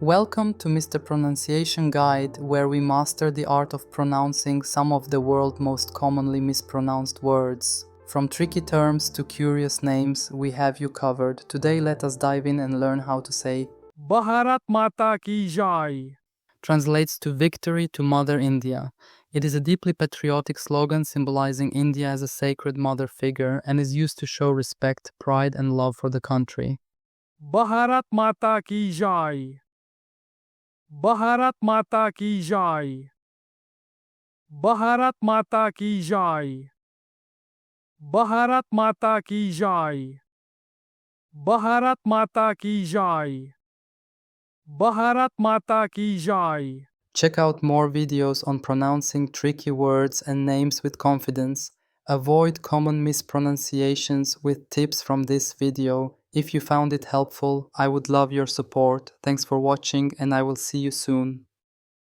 Welcome to Mr. Pronunciation Guide, where we master the art of pronouncing some of the world's most commonly mispronounced words. From tricky terms to curious names, we have you covered. Today let us dive in and learn how to say Bharat Mata Ki Jai. Translates to victory to Mother India. It is a deeply patriotic slogan symbolizing India as a sacred mother figure and is used to show respect, pride and love for the country. Bharat Mata Ki Jai. Bharat Mata Ki Jai. Bharat Mata Ki Jai. Bharat Mata Ki Jai. Bharat Mata Ki Jai. Bharat Mata Ki Jai. Check out more videos on pronouncing tricky words and names with confidence. Avoid common mispronunciations with tips from this video. If you found it helpful, I would love your support. Thanks for watching and I will see you soon.